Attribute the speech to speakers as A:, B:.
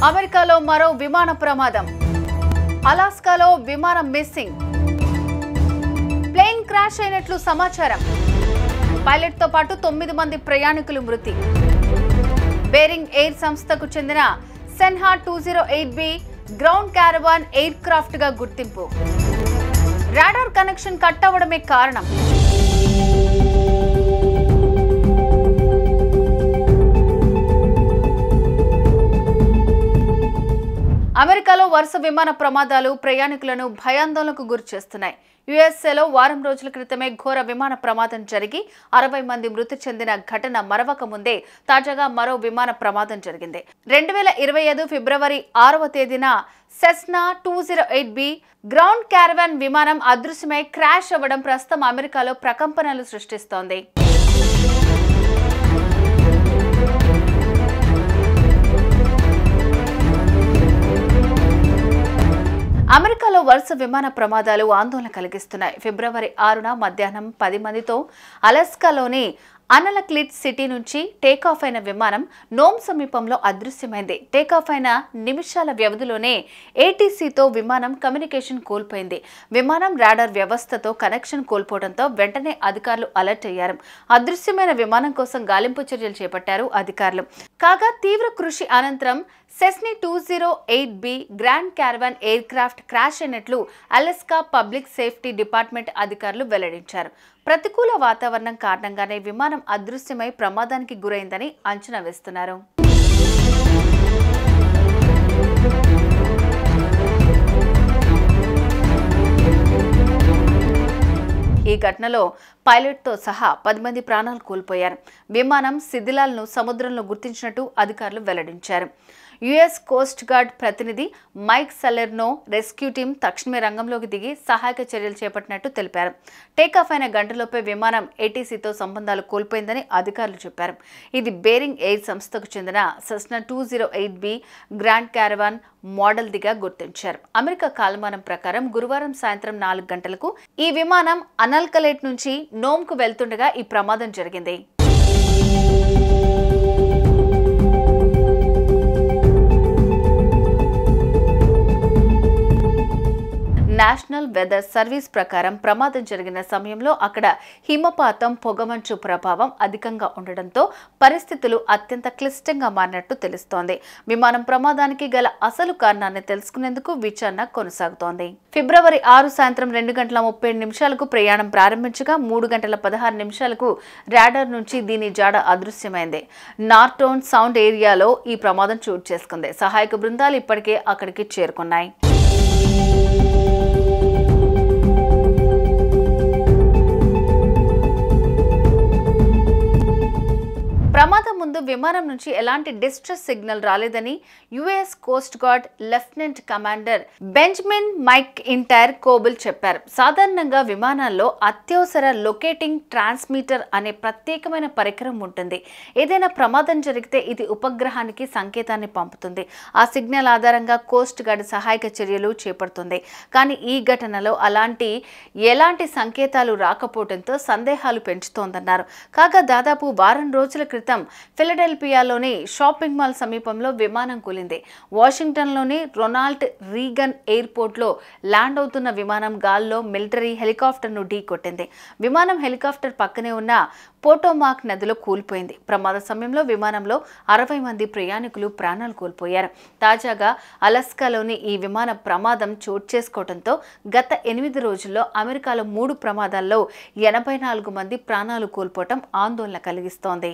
A: అమెరికాలో మరో విమాన ప్రమాదం. అలాస్కాలో విమానం మిస్సింగ్. ప్లేన్ క్రాష్ అయినట్లు సమాచారం. పైలట్తో పాటు 9 మంది ప్రయాణికులు మృతి. బేరింగ్ ఎయిర్ సంస్థకు చెందిన సెన్హా 208B ground caravan air craft గా గుర్తింపు. రాడార్ కనెక్షన్ కట్ అవ్వడమే కారణం. అమెరికాలో వరుస విమాన ప్రమాదాలు ప్రయాణికులను భయాందోళనకు గురిచేస్తున్నాయి. యుఎస్ఏలో వారం రోజుల క్రితమే ఘోర విమాన ప్రమాదం జరిగి 60 మంది మృతి చెందిన ఘటన మరవక ముందే తాజాగా మరో విమాన ప్రమాదం జరిగింది. 2025 ఫిబ్రవరి 6వ తేదీన సెస్నా 208B గ్రౌండ్ క్యారవాన్ విమానం అదృశ్యమై క్రాష్ అవ్వడం ప్రస్తుతం అమెరికాలో ప్రకంపనలు సృష్టిస్తోంది. అమెరికాలో వరుస విమాన ప్రమాదాలు ఆందోళన కలిగిస్తున్నాయి. ఫిబ్రవరి 6న మధ్యాహ్నం 10 మందితో అలాస్కాలోని అనలక్లిట్ సిటీ నుంచి టేకాఫ్ అయిన విమానం నోమ్ సమీపంలో అదృశ్యమైంది. టేకాఫ్ అయిన నిమిషాల వ్యవధిలోనే ఏటీసీతో విమానం కమ్యూనికేషన్ కోల్పోయింది. విమానం రాడార్ వ్యవస్థతో కనెక్షన్ కోల్పోవడంతో వెంటనే అధికారులు అలర్ట్ అయ్యారు. అదృశ్యమైన విమానం కోసం గాలింపు చర్యలు చేపట్టారు అధికారులు. కాగా తీవ్ర కృషి అనంతరం సెస్నీ 208B grand caravan air craft crash అయినట్లు అలాస్కా పబ్లిక్ సేఫ్టీ డిపార్ట్మెంట్ అధికారులు వెల్లడించారు. ప్రతికూల వాతావరణం కారణంగానే విమానం అదృశ్యమై ప్రమాదానికి గురైందని అంచనా వేస్తున్నారు. ఈ ఘటనలో పైలట్తో సహా 10 మంది ప్రాణాలు కోల్పోయారు. విమానం శిథిలాలను సముద్రంలో గుర్తించినట్టు అధికారులు వెల్లడించారు. యుఎస్ కోస్ట్ గార్డ్ ప్రతినిధి మైక్ సలెర్నో రెస్క్యూ టీం తక్షణమే రంగంలోకి దిగి సహాయక చర్యలు చేపట్టినట్టు తెలిపారు. టేకాఫ్ అయిన గంటలోపే విమానం ఏటీసీతో సంబంధాలు కోల్పోయిందని అధికారులు చెప్పారు. ఇది బేరింగ్ ఎయిర్ సంస్థకు చెందిన సెస్నా 208B గ్రాండ్ క్యారవాన్ మోడల్దిగా గుర్తించారు. అమెరికా కాలమానం ప్రకారం గురువారం సాయంత్రం 4 గంటలకు ఈ విమానం అనల్కలేట్ నుంచి నోమ్కు వెళ్తుండగా ఈ ప్రమాదం జరిగింది. నేషనల్ వెదర్ సర్వీస్ ప్రకారం ప్రమాదం జరిగిన సమయంలో అక్కడ హిమపాతం, పొగమంచు ప్రభావం అధికంగా ఉండడంతో పరిస్థితులు అత్యంత క్లిష్టంగా మారినట్టు తెలుస్తోంది. విమానం ప్రమాదానికి గల అసలు కారణాన్ని తెలుసుకునేందుకు విచారణ కొనసాగుతోంది. ఫిబ్రవరి 6 సాయంత్రం 2:37 ప్రయాణం ప్రారంభించగా 3:16 రాడార్ నుంచి దీని జాడ అదృశ్యమైంది. నార్టౌన్ సౌండ్ ఏరియాలో ఈ ప్రమాదం చోటు చేసుకుంది. సహాయక బృందాలు ఇప్పటికే అక్కడికి చేరుకున్నాయి. ప్రమాదం ముందు విమానం నుంచి ఎలాంటి డిస్ట్రెస్ సిగ్నల్ రాలేదని US coast guard lieutenant commander Benjamin McIntyre Coble చెప్పారు. సాధారణంగా విమానాల్లో అత్యవసర లొకేటింగ్ ట్రాన్స్మిటర్ అనే ప్రత్యేకమైన పరికరం ఉంటుంది. ఏదైనా ప్రమాదం జరిగితే ఇది ఉపగ్రహానికి సంకేతాన్ని పంపుతుంది. ఆ సిగ్నల్ ఆధారంగా కోస్ట్ గార్డ్ సహాయక చర్యలు చేపడుతుంది. కానీ ఈ ఘటనలో ఎలాంటి సంకేతాలు రాకపోవడంతో సందేహాలు పెంచుతోందన్నారు. కాగా దాదాపు వారం రోజుల క్రితం ఫిలడెల్ఫియాలోని షాపింగ్ మాల్ సమీపంలో విమానం కూలింది. వాషింగ్టన్లోని రొనాల్డ్ రీగన్ ఎయిర్పోర్ట్లో ల్యాండ్ అవుతున్న విమానం గాల్లో మిలిటరీ హెలికాప్టర్ను ఢీకొట్టింది. విమానం హెలికాప్టర్ పక్కనే ఉన్న పోటోమాక్ నదిలో కూలిపోయింది. ప్రమాద సమయంలో విమానంలో 60 మంది ప్రయాణికులు ప్రాణాలు కోల్పోయారు. తాజాగా అలాస్కాలోని ఈ విమాన ప్రమాదం చోటు చేసుకోవడంతో గత 8 రోజుల్లో అమెరికాలో 3 ప్రమాదాల్లో 84 మంది ప్రాణాలు కోల్పోవటం ఆందోళన కలిగిస్తోంది.